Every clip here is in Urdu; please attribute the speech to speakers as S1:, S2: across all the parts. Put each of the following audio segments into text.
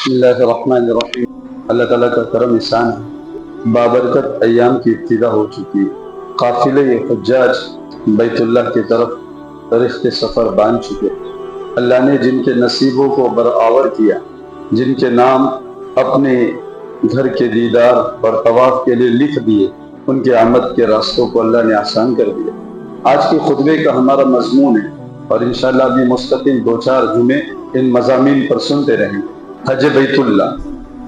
S1: بسم اللہ الرحمن الرحیم۔ اللہ تعالیٰ کا کرم احسان ہے، بابرکت ایام کی ابتدا ہو چکی ہے۔ قافلے حجاج بیت اللہ کی طرف رخت سفر باندھ چکے۔ اللہ نے جن کے نصیبوں کو برآور کیا، جن کے نام اپنے گھر کے دیدار اور طواف کے لیے لکھ دیے، ان کے آمد کے راستوں کو اللہ نے آسان کر دیا۔ آج کے خطبے کا ہمارا مضمون ہے اور انشاءاللہ بھی مستقل 2-4 جمعے ان مضامین پر سنتے رہیں گے۔ حج بیت اللہ،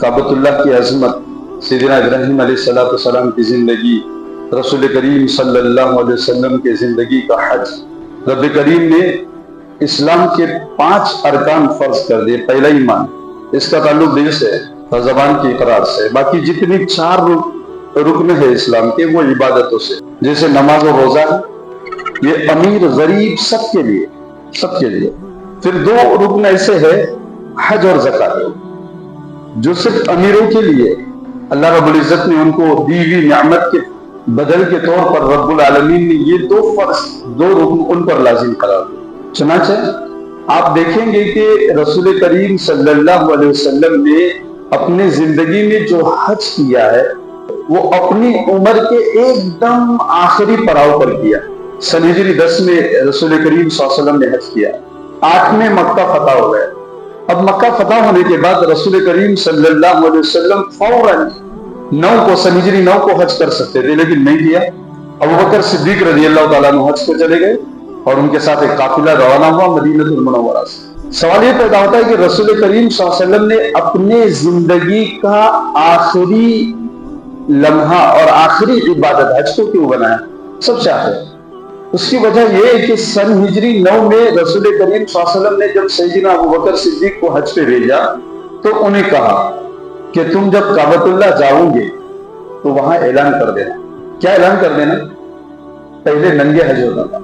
S1: کعبۃ اللہ کی عظمت، سیدنا ابراہیم علیہ السلام کی زندگی، رسول کریم صلی اللہ علیہ وسلم کی زندگی کا حج۔ رب کریم نے اسلام کے 5 ارکان فرض کر دیے۔ پہلا ایمان، اس کا تعلق دل سے اور زبان کی اقرار سے۔ باقی جتنی 4 رکن ہے اسلام کے، وہ عبادتوں سے، جیسے نماز و روزہ، یہ امیر غریب سب کے لیے۔ پھر 2 رکن ایسے ہے، حج اور زکات، جو صرف امیروں کے لیے اللہ رب العزت نے ان کو دی ہوئی نعمت کے بدل کے طور پر رب العالمین نے یہ 2 رکن ان پر لازم قرار دیا۔ چنانچہ آپ دیکھیں گے کہ رسول کریم صلی اللہ علیہ وسلم نے اپنے زندگی میں جو حج کیا ہے، وہ اپنی عمر کے ایک دم آخری پڑاؤ پر کیا۔ سن ہجری 10 میں رسول کریم صلی اللہ علیہ وسلم نے حج کیا، 8 میں مکہ فتح ہو گیا۔ اب مکہ فتح ہونے کے بعد رسول کریم صلی اللہ علیہ وسلم فوراً 9 سن ہجری 9 کو حج کر سکتے تھے، لیکن نہیں کیا۔ ابوبکر صدیق رضی اللہ تعالیٰ عنہ حج پہ چلے گئے اور ان کے ساتھ ایک قافلہ روانہ ہوا مدینہ المنورہ سے۔ سوال یہ پیدا ہوتا ہے کہ رسول کریم صلی اللہ علیہ وسلم نے اپنے زندگی کا آخری لمحہ اور آخری عبادت حج کو کیوں بنایا سب سے آخر؟ اس کی وجہ یہ ہے کہ سن ہجری 9 میں رسول کریم صلی اللہ علیہ وسلم نے جب سیدنا ابوبکر صدیق کو حج پہ بھیجا تو انہیں کہا کہ تم جب کعبۃ اللہ جاؤ گے تو وہاں اعلان کر دینا۔ کیا اعلان کر دینا؟ پہلے ننگے حج ہوتا تھا،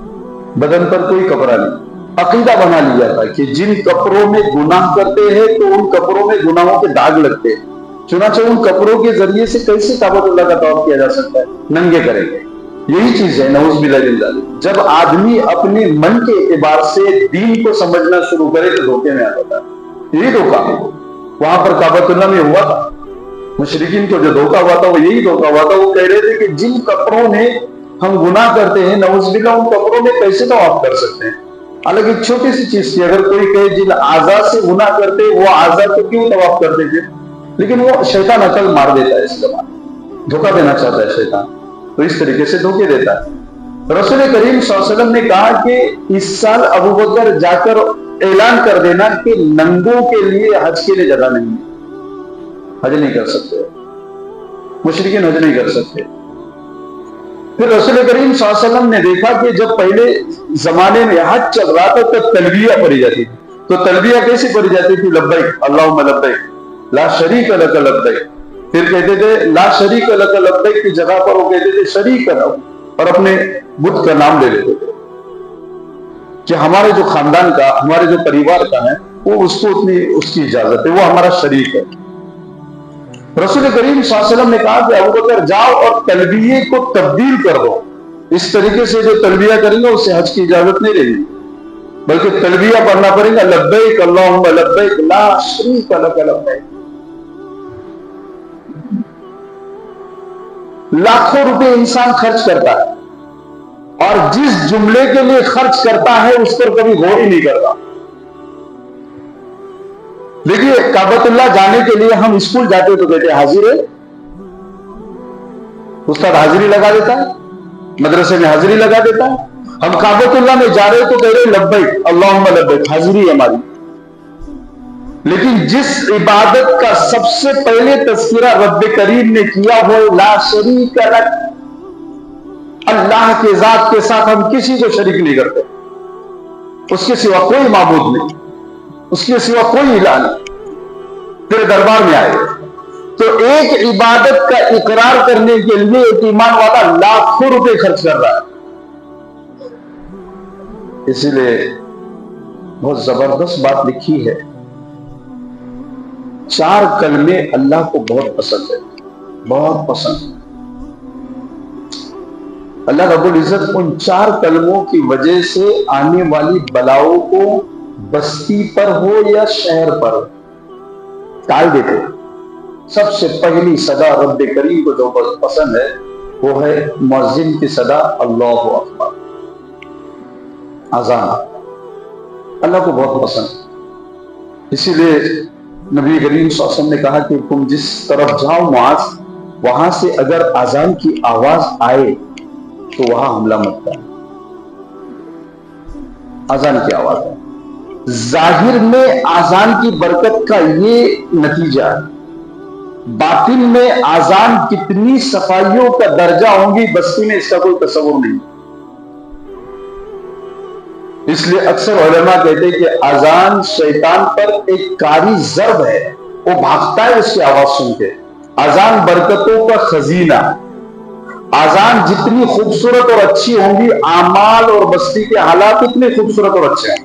S1: بدن پر کوئی کپڑا نہیں۔ عقیدہ بنا لیا تھا کہ جن کپڑوں میں گناہ کرتے ہیں تو ان کپڑوں میں گناہوں کے داغ لگتے ہیں، چنانچہ ان کپڑوں کے ذریعے سے کیسے کعبۃ اللہ کا طواف کیا جا سکتا ہے؟ ننگے کریں گے۔ یہی چیز ہے نعوذ باللہ من ذالک، جب آدمی اپنے من کے اعتبار سے دین کو سمجھنا شروع کرے تو دھوکے میں آ جاتا ہے۔ یہی دھوکہ وہاں پر کعبۃ اللہ میں ہوا تھا۔ مشرکین کو جو دھوکہ ہوا تھا وہ یہی دھوکہ ہوا تھا۔ وہ کہہ رہے تھے کہ جن کپڑوں میں ہم گناہ کرتے ہیں نعوذ باللہ، ان کپڑوں میں کیسے طواف کر سکتے ہیں؟ حالانکہ ایک چھوٹی سی چیز تھی، اگر کوئی کہے جن اعضاء سے گناہ کرتے وہ اعضاء کو کیوں طواف کرتے تھے؟ لیکن وہ شیطان عقل مار دیتا ہے، اس زمانے دھوکہ دینا چاہتا ہے شیطان، تو اس طریقے سے دھوکے دیتا ہے۔ رسول کریم صلی اللہ علیہ وسلم نے کہا کہ اس سال ابوبکر جا کر اعلان کر دینا کہ ننگوں کے لیے حج کے لیے جگہ نہیں ہے، حج نہیں کر سکتے، مشرکین حج نہیں کر سکتے۔ پھر رسول کریم صلی اللہ علیہ وسلم نے دیکھا کہ جب پہلے زمانے میں حج چل رہا تھا تو تلبیہ پڑھی جاتی تھی۔ تو تلبیہ کیسے پڑھی جاتی تھی؟ لبیک اللہم لبیک لا شریک لک لبیک۔ پھر کہتے تھے لا شریک لک لبیک کی جگہ پر وہ کہتے تھے شریک لک، اور اپنے بت کا نام لے لیتے تھے کہ ہمارے جو خاندان کا، ہمارے جو پریوار کا ہے، وہ اس کو اس کی اجازت ہے، وہ ہمارا شریک ہے۔ رسول کریم صلی اللہ علیہ وسلم نے کہا کہ ابوبکر جاؤ اور تلبیہ کو تبدیل کر دو، اس طریقے سے جو تلبیہ کریں گے اس سے حج کی اجازت نہیں رہے گی، بلکہ تلبیہ پڑھنا پڑے گا لبیک اللہم لبیک لا شریک لک لبیک۔ لاکھوں روپے انسان خرچ کرتا ہے اور جس جملے کے لیے خرچ کرتا ہے اس پر کبھی غور ہی نہیں کرتا۔ دیکھیے کعبۃ اللہ جانے کے لیے ہم اسکول جاتے تو کہتے حاضر ہے، استاد حاضری لگا دیتا ہے، مدرسے میں حاضری لگا دیتا ہے۔ ہم کعبۃ اللہ میں جا رہے تو کہہ رہے لبیک اللہم لبیک، حاضری ہے ہماری۔ لیکن جس عبادت کا سب سے پہلے تذکرہ رب کریم نے کیا وہ لا شریک لک، اللہ کے ذات کے ساتھ ہم کسی کو شریک نہیں کرتے، اس کے سوا کوئی معبود نہیں، اس کے سوا کوئی الہ نہیں، تیرے دربار میں آئے۔ تو ایک عبادت کا اقرار کرنے کے لیے ایک ایمان والا لاکھوں روپے خرچ کر رہا ہے۔ اسی لیے بہت زبردست بات لکھی ہے، 4 کلمے اللہ کو بہت پسند ہے، بہت پسند۔ اللہ رب العزت ان 4 کلموں کی وجہ سے آنے والی بلاؤں کو بستی پر ہو یا شہر پر، ٹال دیتے. سب سے پہلی صدا رب کریم کو جو پسند ہے وہ ہے مؤذن کی صدا اللہ اکبر. اذان اللہ کو بہت پسند. اسی لیے نبی کریم صلی اللہ علیہ وسلم نے کہا کہ تم جس طرف جاؤ معاذ، وہاں سے اگر اذان کی آواز آئے تو وہاں حملہ مت کرو. اذان کی آواز ہے. ظاہر میں اذان کی برکت کا یہ نتیجہ ہے، باطن میں اذان کتنی صفائیوں کا درجہ ہوں گی بستی میں اس کا کوئی تصور نہیں. اس لیے اکثر علماء کہتے ہیں کہ اذان شیطان پر ایک کاری ضرب ہے، وہ بھاگتا ہے اس کی آواز سن کے. اذان برکتوں کا خزینہ. اذان جتنی خوبصورت اور اچھی ہوں گی اعمال اور بستی کے حالات اتنے خوبصورت اور اچھے ہیں.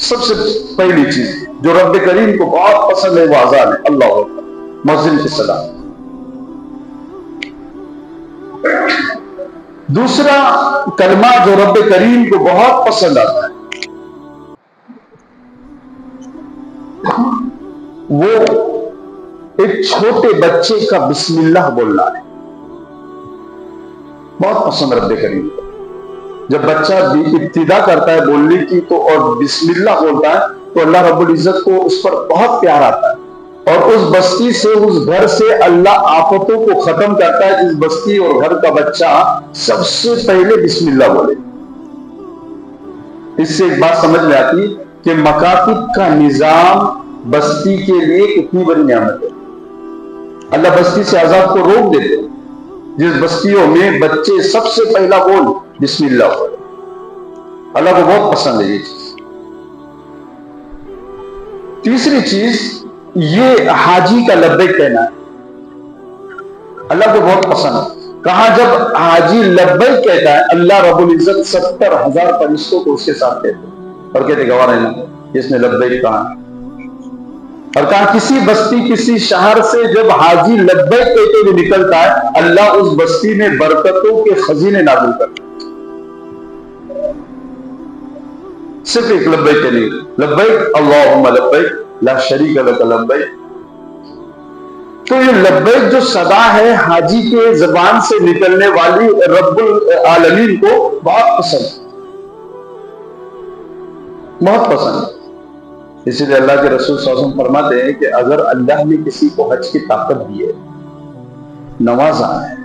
S1: سب سے پہلی چیز جو رب کریم کو بہت پسند ہے وہ اذان ہے، اللہ اکبر، مؤذن کی صدا. دوسرا کلمہ جو رب کریم کو بہت پسند آتا ہے وہ ایک چھوٹے بچے کا بسم اللہ بولنا ہے. بہت پسند رب کریم کو. جب بچہ ابتدا کرتا ہے بولنے کی تو اور بسم اللہ بولتا ہے تو اللہ رب العزت کو اس پر بہت پیار آتا ہے، اور اس بستی سے اس گھر سے اللہ آفتوں کو ختم کرتا ہے جس بستی اور گھر کا بچہ سب سے پہلے بسم اللہ بولے. اس سے ایک بات سمجھ میں آتی کہ مکاتب کا نظام بستی کے لیے کتنی بڑی نعمت ہے. اللہ بستی سے عذاب کو روک دیتے. جس بستیوں میں بچے سب سے پہلا بول بسم اللہ بولے، اللہ کو بہت پسند ہے یہ چیز. تیسری چیز یہ حاجی کا لبیک کہنا ہے، اللہ کو بہت پسند ہے. کہاں جب حاجی لبیک کہتا ہے اللہ رب العزت 70,000 فرشتوں کو اس کے ساتھ کہتے اور کہتے گواہ رہنا اس نے لبیک کہا. اور کہا کسی بستی کسی شہر سے جب حاجی لبیک کہتے ہوئے نکلتا ہے اللہ اس بستی میں برکتوں کے خزینے نازل کرتا ہے. صرف ایک لبیک کے نہیں، لبیک اللہم لبیک لا شریک لک لبیک. تو یہ لبیک جو صدا ہے حاجی کے زبان سے نکلنے والی رب العالمین کو بہت پسند، بہت پسند. اسی لیے اللہ کے رسول صلی اللہ علیہ وسلم فرماتے ہیں کہ اگر اللہ نے کسی کو حج کی طاقت دی ہے، نوازا ہے،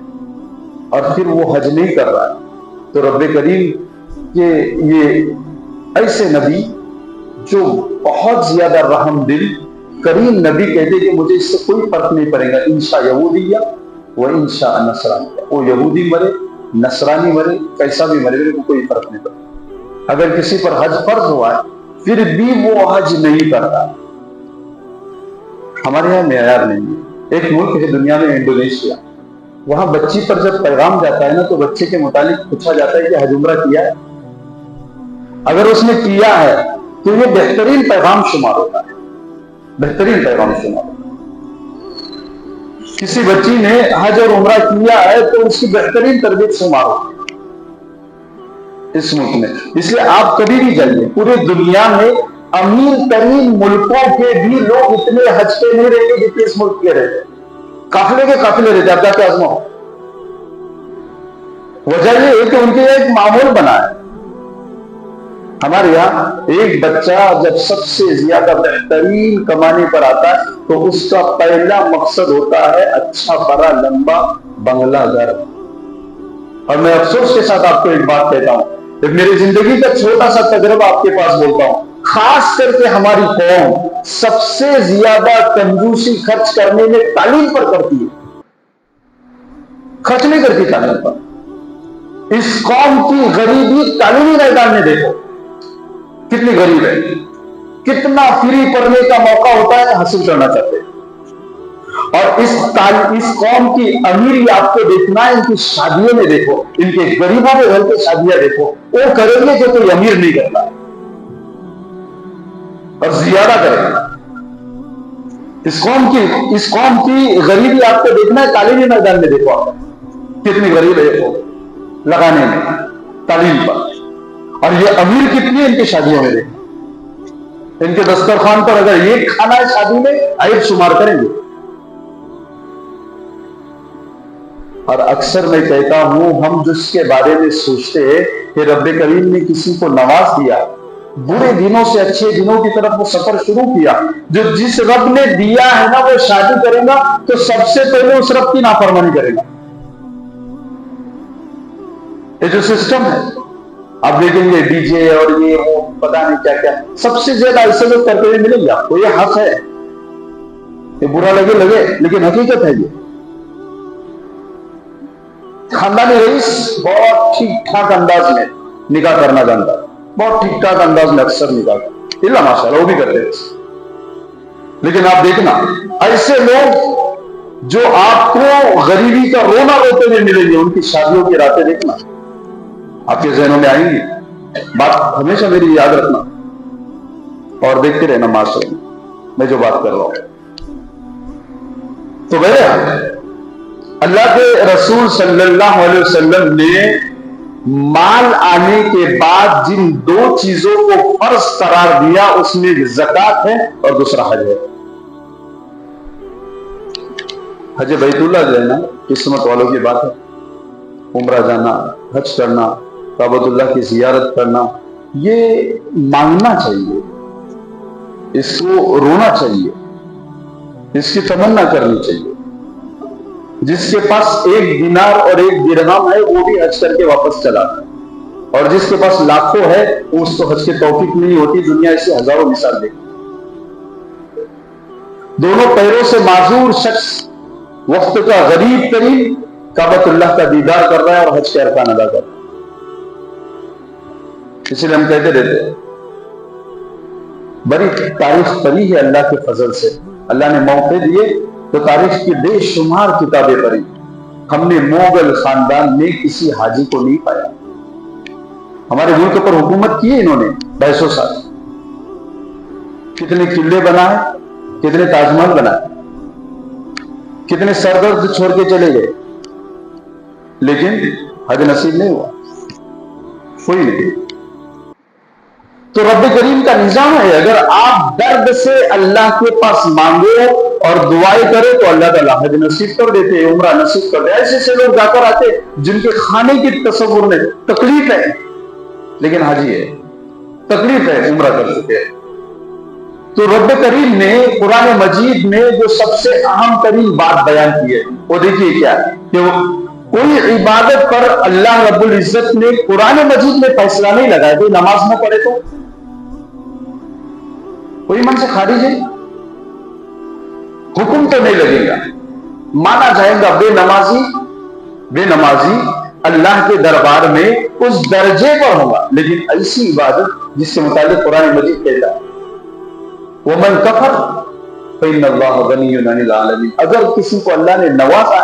S1: اور پھر وہ حج نہیں کر رہا ہے تو رب کریم کے یہ ایسے نبی جو بہت زیادہ رحم دل کریم نبی کہتے کہ مجھے اس سے کوئی فرق نہیں پڑے گا، انشاء یہودیہ و انشاء نصرانیہ، وہ یہودی مرے نصرانی مرے کیسا بھی مرے میرے کو کوئی فرق نہیں پڑتا. اگر کسی پر حج فرض ہوا ہے پھر بھی وہ حج نہیں کرتا. ہمارے یہاں معیار نہیں ہے. ایک ملک ہے دنیا میں انڈونیشیا، وہاں بچی پر جب پیغام جاتا ہے نا تو بچے کے متعلق پوچھا جاتا ہے کہ حج عمرہ کیا ہے. اگر اس نے کیا ہے تو یہ بہترین پیغام شمار ہوتا ہے، بہترین پیغام شمار ہوتا ہے. کسی بچی نے حج اور عمرہ کیا ہے تو اس کی بہترین تربیت شمار ہوتی ہے اس ملک میں. اس لیے آپ کبھی بھی جائیے پورے دنیا میں امیر ترین ملکوں کے بھی لوگ اتنے حج پہ نہیں رہتے جتنے اس ملک کے رہتے. قافلے کے قافلے رہتے. آپ جاتے آزماؤ. وجہ یہ ہے کہ ان کے ایک معمول بنا ہے. ہمارے یہاں ایک بچہ جب سب سے زیادہ بہترین کمانے پر آتا ہے تو اس کا پہلا مقصد ہوتا ہے اچھا بڑا لمبا بنگلہ گھر. اور میں افسوس کے ساتھ آپ کو ایک بات کہتا ہوں، میری زندگی کا چھوٹا سا تجربہ آپ کے پاس بولتا ہوں. خاص کر کے ہماری قوم سب سے زیادہ کنجوسی خرچ کرنے میں تعلیم پر کرتی ہے، خرچ نہیں کرتی تعلیم پر. اس قوم کی غریبی تعلیمی میدان میں دیکھو کتنی غریب ہے، کتنا فری پڑھنے کا موقع ہوتا ہے حاصل کرنا چاہتے ہیں. اور اس قوم کی امیری آپ کو دیکھنا ہے ان کی شادیوں میں دیکھو، ان کے غریبوں کے گھر کی شادیاں دیکھو، وہ کریں گے جو کوئی امیر نہیں کرتا اور زیادہ کریں گے. اس قوم کی غریبی آپ کو دیکھنا ہے تعلیمی میدان میں دیکھو آپ کتنی غریب ہے وہ لگانے میں تعلیم پر، اور یہ امیر کتنی ان کی شادیوں میں دیکھو. ان کے دسترخوان پر اگر یہ کھانا ہے شادی میں، عیب شمار کریں گے. اور اکثر میں کہتا ہوں، ہم جس کے بارے میں سوچتے ہیں کہ رب کریم نے کسی کو نواز دیا، برے دنوں سے اچھے دنوں کی طرف وہ سفر شروع کیا، جو جس رب نے دیا ہے نا وہ شادی کرے گا تو سب سے پہلے اس رب کی نافرمانی کرے گا. یہ جو سسٹم ہے آپ دیکھیں گے، ڈی جے اور یہ وہ پتا نہیں کیا کیا، سب سے زیادہ ایسے لوگ کرتے ہوئے ملیں گے آپ کو. یہ حق ہے، یہ برا لگے لیکن حقیقت ہے. یہ خاندانی رئیس بہت ٹھیک ٹھاک انداز میں نکاح کرنا جانتا ہے، بہت ٹھیک ٹھاک انداز میں اکثر نکاح کرتا، اللہ ماشاء اللہ وہ بھی کرتے ہیں. لیکن آپ دیکھنا ایسے لوگ جو آپ کو غریبی کا رونا روتے ہوئے ملیں گے، ان کی شادیوں کی راتیں دیکھنا آپ کے ذہنوں میں آئیں گی. بات ہمیشہ میری یاد رکھنا اور دیکھتے رہنا معاشرے میں جو بات کر رہا ہوں. تو اللہ کے رسول صلی اللہ علیہ وسلم نے مال آنے کے بعد جن دو چیزوں کو فرض قرار دیا اس میں زکات ہے اور دوسرا حج ہے. حج بیت اللہ جو ہے نا، قسمت والوں کی بات ہے. عمرہ جانا، حج کرنا، کعبۃ اللہ کی زیارت کرنا، یہ مانگنا چاہیے، اس کو رونا چاہیے، اس کی تمنا کرنی چاہیے. جس کے پاس 1 دینار اور 1 درہم ہے وہ بھی حج کر کے واپس چلا ہے، اور جس کے پاس لاکھوں ہے اس کو حج کی توفیق نہیں ہوتی. دنیا سے ہزاروں مثال دیکھی. دونوں پیروں سے معذور شخص وقت کا غریب ترین کعبۃ اللہ کا دیدار کر رہا ہے اور حج کے ارکان ادا کر رہا ہے. اسی لیے ہم کہتے رہتے ہیں بڑی تاریخ پڑھی ہے اللہ کے فضل سے. اللہ نے موقع دیے تو تاریخ کی بے شمار کتابیں پڑھی. ہم نے مغل خاندان میں کسی حاجی کو نہیں پایا. ہمارے ملک پر حکومت کی ہے انہوں نے 250 سال. کتنے قلعے بنائے، کتنے تاج محل بنائے، کتنے سردرد چھوڑ کے چلے گئے، لیکن حج نصیب نہیں ہوا، کوئی نہیں. تو رب کریم کا نظام ہے، اگر آپ درد سے اللہ کے پاس مانگو اور دعائیں کرے تو اللہ تعالیٰ حج نصیب کر دیتے، عمرہ نصیب کر دیتے. ایسے لوگ جا کر آتے جن کے کھانے کی تصور میں تکلیف ہے لیکن حاجی ہے، تکلیف ہے، عمرہ کر چکے. تو رب کریم نے قرآن مجید میں جو سب سے اہم ترین بات بیان کی ہے وہ دیکھیے کیا ہے کہ کوئی عبادت پر اللہ رب العزت نے قرآن مجید میں فیصلہ نہیں لگایا. کوئی نماز نہ پڑھے تو کوئی من سے خارج ہے، حکم تو نہیں لگے گا، مانا جائے گا بے نمازی اللہ کے دربار میں اس درجے پر ہوگا. لیکن ایسی عبادت جس کے متعلق قرآن مجید کہتا ہے وَمَنْ كَفَرَ فَإِنَّ اللَّهَ غَنِيٌّ عَنِ الْعَالَمِينَ. اگر کسی کو اللہ نے نوازا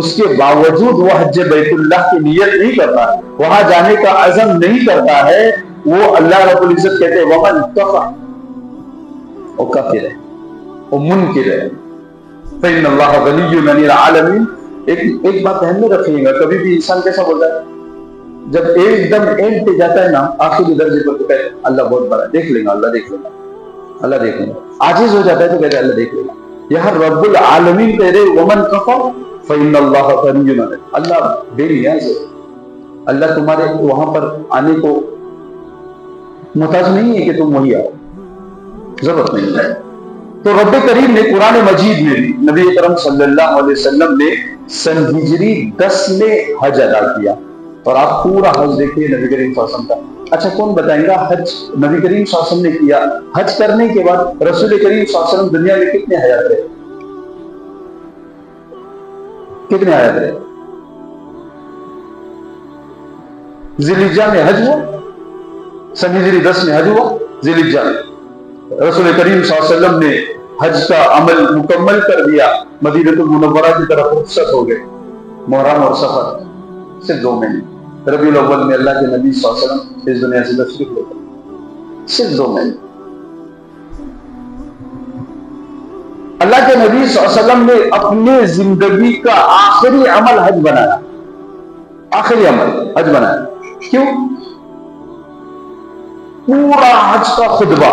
S1: اس کے باوجود وہ حج بیت اللہ کی نیت نہیں کرتا، وہاں جانے کا عزم نہیں کرتا ہے، وہ اللہ رب العزت کہتے ہیں وَمَنْ كَفَرَ، وہ کافر ہے، وہ منکر ہے. فَإِنَّ اللَّهَ غَنِيٌّ عَنِ الْعَالَمِينَ. ایک بات دھیان میں رکھیے گا، کبھی بھی انسان کیسا بولتا ہے جب ایک دم اینڈ پہ جاتا ہے نا، آخری درجے پر تو کہتے اللہ بہت بڑا، دیکھ لیں گا، اللہ دیکھ لیں گا، اللہ دیکھ لیں گا. عاجز ہو جاتا ہے تو کہتے اللہ دیکھ لیں گا. یہاں رب العالمین کہہ رہے وَمَنْ كَفَرَ فَإِنَّ اللَّهَ غَنِيٌّ عَنِ الْعَالَمِينَ. اللہ بے نیاز ہے، اللہ تمہارے وہاں پر آنے کو محتاج نہیں ہے کہ تم وہی آؤ، ضرورت نہیں ہے. تو رب کریم نے قرآن مجید میں نبی اکرم صلی اللہ علیہ وسلم نے سن ہجری 10 میں حج ادا کیا. اور آپ پورا حج دیکھیے نبی کریم صلی اللہ علیہ وسلم کا. اچھا کون بتائیں گا حج نبی کریم صلی اللہ علیہ وسلم نے کیا؟ حج کرنے کے بعد رسول کریم صلی اللہ علیہ وسلم دنیا میں کتنے حیات رہے؟ کتنے حیات رہے؟ ذی الحجہ میں حج ہوا، سن ہجری 10 میں حج ہوا ذی الحجہ میں. رسول کریم صلی اللہ علیہ وسلم نے حج کا عمل مکمل کر دیا، مدینہ المنورہ کی طرف رخصت ہو گئے. محرم اور سفر صرف 2 مہینے. ربیع الاول میں اللہ کے نبی صلی اللہ علیہ وسلم اس دنیا سے تشریف لے گئے، صرف 2 مہینے. اللہ کے نبی صلی اللہ علیہ وسلم نے اپنے زندگی کا آخری عمل حج بنایا، آخری عمل حج بنایا. کیوں؟ پورا حج کا خطبہ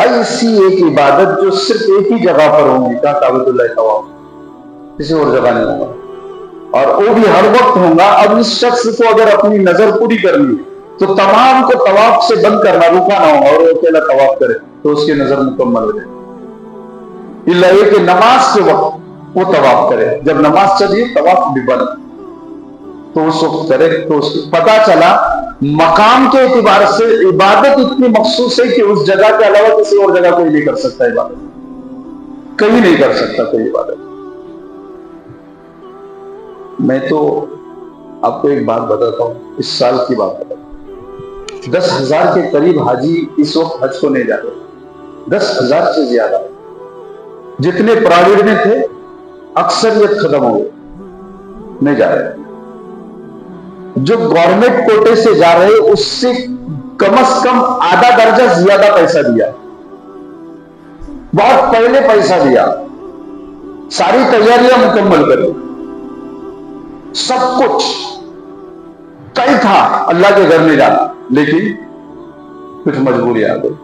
S1: ایسی ایک عبادت جو صرف ایک ہی جگہ پر ہوگی، کیا کعبۃ اللہ طواف، کسی اور جگہ نہیں ہوگا، اور وہ بھی ہر وقت ہوگا۔ اب اس شخص کو اگر اپنی نظر پوری کرنی ہے تو تمام کو طواف سے بند کرنا، رکا نہ ہوگا، اور وہ اکیلا طواف کرے تو اس کی نظر مکمل ہو جائے، اللہ یہ کہ نماز کے وقت وہ طواف کرے، جب نماز چلی طواف بھی بند تو اس وقت کرے۔ تو اس کو پتا چلا مقام کے اعتبار سے عبادت اتنی مخصوص ہے کہ اس جگہ کے علاوہ کسی اور جگہ کوئی نہیں کر سکتا عبادت، کہیں نہیں کر سکتا کوئی عبادت۔ میں تو آپ کو ایک بات بتاتا ہوں، اس سال کی بات بتاتا ہوں، 10,000 کے قریب حاجی اس وقت حج کو نہیں جا رہے، 10,000 سے زیادہ۔ جتنے پرائیویٹ میں تھے اکثریت ختم ہو گئے، نہیں جا رہے۔ جو گورنمنٹ کوٹے سے جا رہے اس سے کم از کم آدھا درجہ زیادہ پیسہ دیا، بہت پہلے پیسہ دیا، ساری تیاریاں مکمل کری، سب کچھ طے تھا اللہ کے گھر میں جانا، لیکن کچھ مجبوری آ گئی۔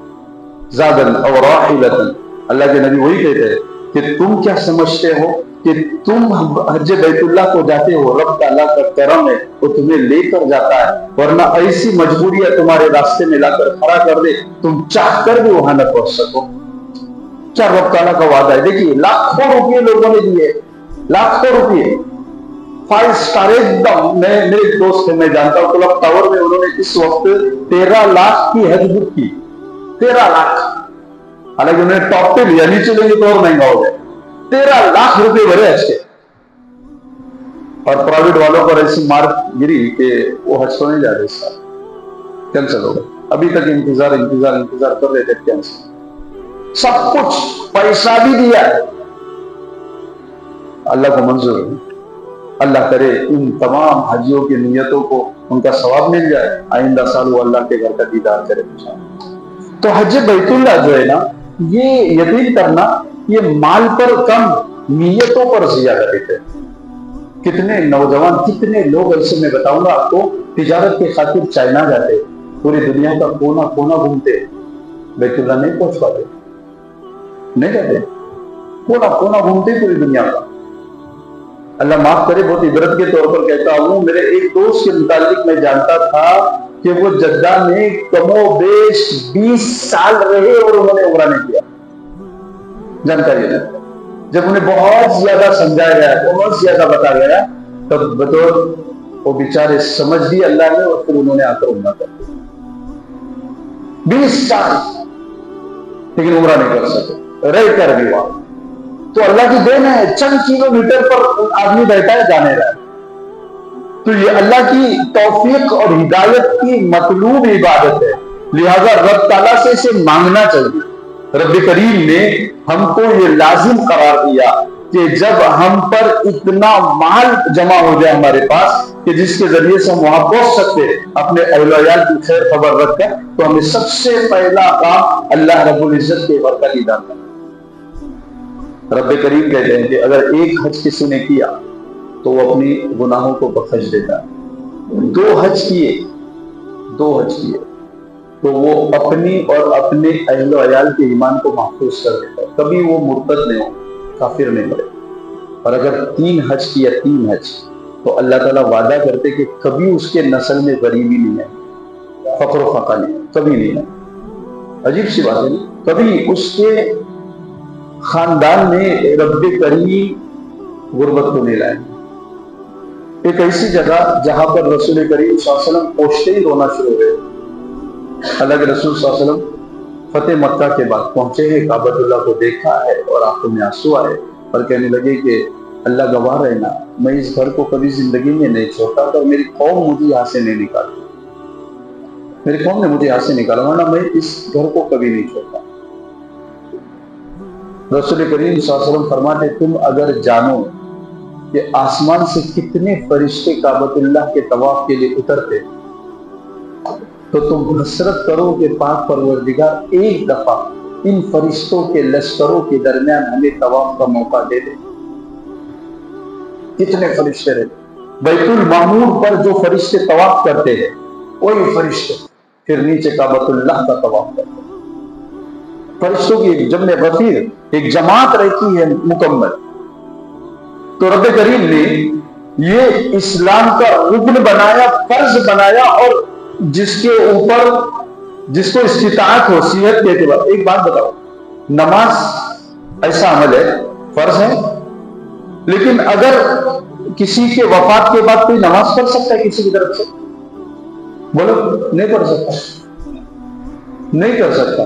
S1: زادن اور راحلتن، اللہ کے نبی وہی کہتے ہیں کہ تم کیا سمجھتے ہو کہ تم حج بیت اللہ کو جاتے ہو، رب تعالیٰ کا کرم ہے وہ تمہیں لے کر جاتا ہے، ورنہ ایسی مجبوریاں تمہارے راستے میں لا کر کھڑا کر دے تم چاہ کر بھی وہاں نہ پہنچ سکو۔ کیا رب تعالیٰ کا وعدہ ہے؟ دیکھیے لاکھوں روپئے لوگوں نے دیے، لاکھوں روپئے، 5 اسٹار ایک دم۔ میرے ایک دوست ہے، میں جانتا ہوں کلب ٹاور میں، انہوں نے اس وقت 13 لاکھ کی حج بک کی، 13 لاکھ، حالانکہ انہوں نے ٹاپ پہ لیا، نیچے لیں گے تو اور مہنگا ہو گیا، 13 لاکھ روپے بھرے حج کے۔ اور پرائیویٹ والوں پر ایسی مار گری کہ وہ حج کو نہیں جا رہے، اس سال کینسل ہو گئے، ابھی تک انتظار کر رہے تھے کینسل۔ سب کچھ پیسہ بھی دیا، اللہ کو منظور ہے۔ اللہ کرے ان تمام حجیوں کی نیتوں کو ان کا ثواب مل جائے، آئندہ سال وہ اللہ کے گھر کا دیدار کرے۔ تو حج بیت اللہ جو ہے نا، یہ یقین کرنا یہ مال پر کم، نیتوں پر زیادہ دیتے۔ کتنے نوجوان، کتنے لوگ ایسے میں بتاؤں گا آپ کو، تجارت کے خاطر چائنا جاتے، پوری دنیا کا کونا کونا گھومتے، بیت اللہ نہیں پہنچ پاتے، نہیں جاتے، کونا کونا گھومتے پوری دنیا کا۔ اللہ معاف کرے، بہت عبرت کے طور پر کہتا ہوں، میرے ایک دوست کے متعلق میں جانتا تھا کہ وہ جدہ میں کم و بیش 20 سال رہے اور انہوں نے عمرہ نہیں کیا، جانکاری نہیں۔ جب انہیں بہت زیادہ سمجھایا گیا، بہت زیادہ بتایا گیا، تب بطور وہ بیچارے سمجھ دی اللہ نے، اور پھر انہوں نے آ کر عمرہ کر دیا، 20 سال، لیکن عمرہ نہیں کر سکے، رہ کر بھی وہاں۔ تو اللہ کی دین ہے، چند کلومیٹر پر آدمی بیٹھا ہے، جانے رہا ہے۔ تو یہ اللہ کی توفیق اور ہدایت کی مطلوب عبادت ہے، لہذا رب تعالیٰ سے اسے مانگنا چاہیے۔ رب کریم نے ہم کو یہ لازم قرار دیا کہ جب ہم پر اتنا مال جمع ہو جائے ہمارے پاس کہ جس کے ذریعے سے ہم وہاں پہنچ سکتے اپنے اہل و عیال کی خیر خبر رکھ کر، تو ہمیں سب سے پہلا کام اللہ رب العزت کے گھر کا دیدار کرنا۔ رب کریم کہتے ہیں کہ اگر ایک حج کسی نے کیا تو وہ اپنی گناہوں کو بخش دیتا ہے، 2 حج کیے تو وہ اپنی اور اپنے اہل و عیال کے ایمان کو محفوظ کر دیتا ہے، کبھی وہ مرتد نہیں ہو، کافر نہیں بنے۔ اور اگر 3 حج کیا، 3 حج، تو اللہ تعالیٰ وعدہ کرتے کہ کبھی اس کے نسل میں غریبی نہیں ہے، فقر و فقر نہیں، کبھی نہیں ہے۔ عجیب سی بات ہے، کبھی اس کے خاندان میں رب کریم غربت کو نہیں لائے۔ ایک ایسی جگہ جہاں پر رسول کریم صلی اللہ علیہ وسلم پہنچتے ہی رونا شروع ہو گئے۔ اللہ کے رسول صلی اللہ علیہ وسلم فتح مکہ کے بعد پہنچے ہیں، کعبۃ اللہ کو دیکھا ہے اور آنکھوں میں آنسو آئے، اور کہنے لگے کہ اللہ گواہ رہنا، میں اس گھر کو کبھی زندگی میں نہیں چھوڑتا، اور میری قوم مجھے یہاں سے نہیں نکالی، میری قوم نے مجھے یہاں سے نکالا، ورنہ میں اس گھر کو کبھی نہیں چھوڑتا۔ رسول کریم صلی اللہ علیہ وسلم فرماتے، تم اگر جانو کہ آسمان سے کتنے فرشتے کعبۃ اللہ کے طواف کے لیے اترتے، تو تم حسرت کرو کہ پاک پروردگار ایک دفعہ ان فرشتوں کے لشکروں کے درمیان ہمیں طواف کا موقع دے دے۔ کتنے فرشتے رہتے، بیت المعمور پر جو فرشتے طواف کرتے ہیں وہی فرشتے پھر نیچے کعبۃ اللہ کا طواف کرتے ہیں۔ فرشتوں کی ایک جمع غفیر، ایک جماعت رہتی ہے مکمل. تو رب کریم نے یہ اسلام کا رکن بنایا، فرض بنایا، اور جس کے اوپر جس کو استطاعت ہو صحت کے اعتبار. ایک بات بتاؤ، نماز ایسا عمل ہے، فرض ہے، لیکن اگر کسی کے وفات کے بعد کوئی نماز پڑھ سکتا ہے کسی کی طرف سے؟ بولو، نہیں پڑھ سکتا، نہیں کر سکتا.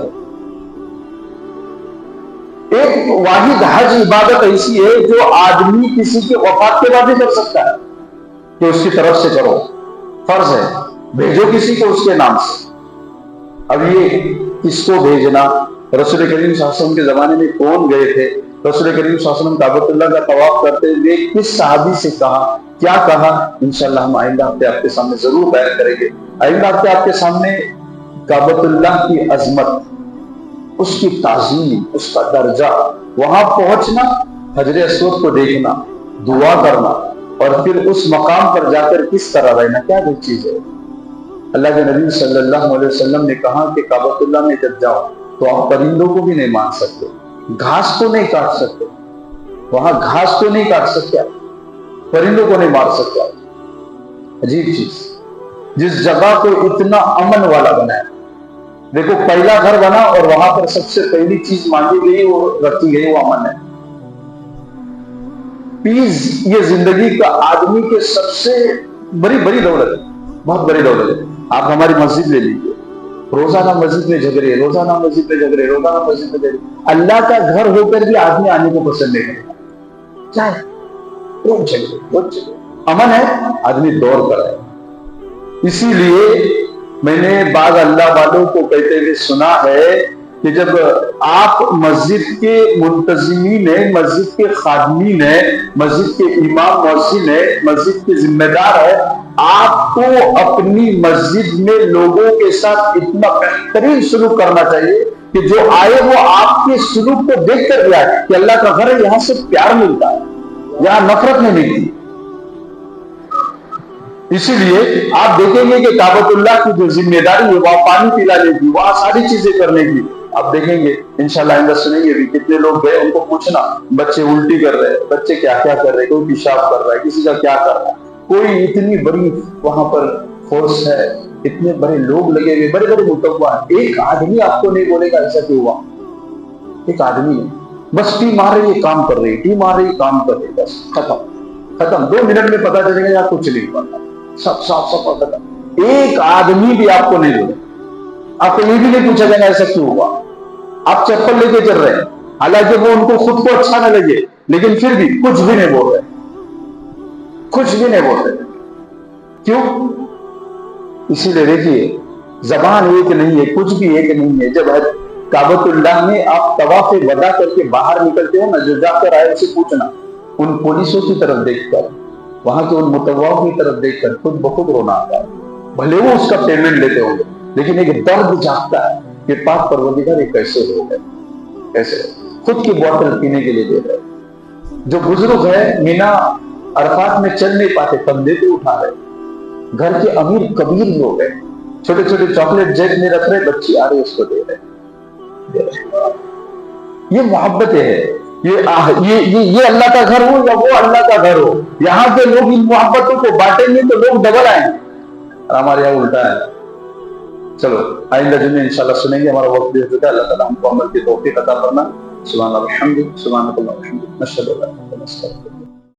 S1: ایک واحد حج عبادت ایسی ہے جو آدمی کسی کے وفات کے بعد ہی کر سکتا ہے کہ اس کی طرف سے کرو، فرض ہے، بھیجو کسی کو اس کے نام سے. اب یہ کس کو بھیجنا؟ رسول کریم صلی اللہ علیہ وسلم کے زمانے میں کون گئے تھے؟ رسول کریم صلی اللہ علیہ وسلم کعبۃ اللہ کا طواف کرتے ہوئے کس صحابی سے کہا، کیا کہا؟ انشاءاللہ ہم آئندہ ہفتے آپ کے سامنے ضرور بیان کریں گے. آئندہ ہفتے آپ کے سامنے کعبۃ اللہ کی عظمت، اس کی تعظیم، اس کا درجہ، وہاں پہنچنا، حجر اسود کو دیکھنا، دعا کرنا، اور پھر اس مقام پر جا کر کس طرح رہنا، کیا وہ چیز ہے. اللہ کے نبی صلی اللہ علیہ وسلم نے کہا کہ کعبۃ اللہ میں جب جاؤ تو آپ پرندوں کو بھی نہیں مار سکتے، گھاس کو نہیں کاٹ سکتے، وہاں گھاس کو نہیں کاٹ سکتے، پرندوں کو نہیں مار سکتے. عجیب چیز، جس جگہ کو اتنا امن والا بنایا. دیکھو، پہلا گھر بنا اور وہاں پر سب سے پہلی چیز مانگی گئی، وہ رکھی گئی، وہ امن ہے. پیس یہ زندگی کا آدمی کے سب سے بڑی دولت ہے، بہت بڑی دولت ہے. آپ ہماری مسجد لے لیجیے، روزانہ مسجد میں جھگڑے، روزانہ مسجد میں جھگڑے، روزانہ مسجد میں جھگڑے. اللہ کا گھر ہو کر بھی آدمی آنے کو پسند نہیں کرتا. کیا ہے؟ روز جھگڑے، روز جھگڑے. امن ہے، آدمی دوڑ کر ہے. اسی لیے میں نے بعض اللہ والوں کو کہتے ہوئے سنا ہے کہ جب آپ مسجد کے منتظمین ہیں، مسجد کے خادمین ہیں، مسجد کے امام مؤذن ہیں، مسجد کے ذمہ دار ہیں، آپ کو اپنی مسجد میں لوگوں کے ساتھ اتنا بہترین سلوک کرنا چاہیے کہ جو آئے وہ آپ کے سلوک کو دیکھ کر بھی آئے کہ اللہ کا گھر ہے، یہاں سے پیار ملتا ہے، یہاں نفرت نہیں ملتی. اسی لیے آپ دیکھیں گے کہ کعبۃ اللہ کی جو ذمہ داری ہے، وہاں پانی پلانے کی، وہاں ساری چیزیں کرنے کی. آپ دیکھیں گے انشاءاللہ آئندہ سنیں گے بھی کتنے لوگ گئے، ان کو پوچھنا، بچے الٹی کر رہے ہیں، بچے کیا کیا کر رہے ہیں، کوئی پیشاب کر رہا ہے، کسی کا کیا کر رہا ہے. کوئی اتنی بڑی وہاں پر فورس ہے، اتنے بڑے لوگ لگے ہوئے، بڑے بڑے متوع ہیں. ایک آدمی آپ کو نہیں بولے گا ایسا کیوں ہوا. ایک آدمی ہے، بس ٹیم آ رہی ہے کام کر رہی ہے، ٹیم آ رہی ہے کام کر رہی ہے، بس ختم. 2 منٹ میں پتا چلے گا یا کچھ نہیں پتا، سب صاف ختم. ایک آدمی بھی آپ کو نہیں بولے. آپ کو یہ بھی نہیں پوچھا جائے ایسا کیوں ہوا. آپ چپل لے کے چل رہے ہیں، حالانکہ وہ ان کو خود کو اچھا نہ لگے، لیکن پھر بھی کچھ بھی نہیں بول رہے، کچھ بھی نہیں بول رہے. کیوں؟ اسی لیے دیکھیے، زبان ایک نہیں ہے، کچھ بھی ایک نہیں ہے. جب کعبۃ اللہ میں آپ طواف وداع کر کے باہر نکلتے ہو نا، جو جا کر آئے اسے پوچھنا، ان پولیسوں کی طرف دیکھ کر، وہاں کے ان متواؤں کی طرف دیکھ کر خود بخود رونا آتا ہے. بھلے وہ اس کا پیمنٹ لیتے ہوں گے، لیکن ایک درد جاگتا ہے کہ پاک پروردگار یہ کیسے ہو گئے، کیسے خود کی بوتل پینے کے لیے دے رہے. جو بزرگ ہے مینا عرفات میں چل نہیں پاتے، کندھے پہ اٹھا رہے. گھر کے امیر کبیر لوگ ہیں، چھوٹے چھوٹے چاکلیٹ جیب میں رکھ رہے، بچی آ رہی اس کو دے رہے. یہ محبت ہے. یہ اللہ کا گھر ہو یا وہ اللہ کا گھر ہو، یہاں کے لوگ ان محبتوں کو بانٹیں گے تو لوگ ڈبل آئیں گے. ہمارے یہاں الٹا ہے. چلو آئندہ جمعے انشاءاللہ سنیں گے. ہمارا وقت بھی ہو چکا ہے. اللہ تعالیٰ ہم کو عمل کی توفیق عطا فرمائے. سبحان اللہ، سبحانک اللہم و بحمدک، نشہد ان لا الہ الا انت، نستغفرک.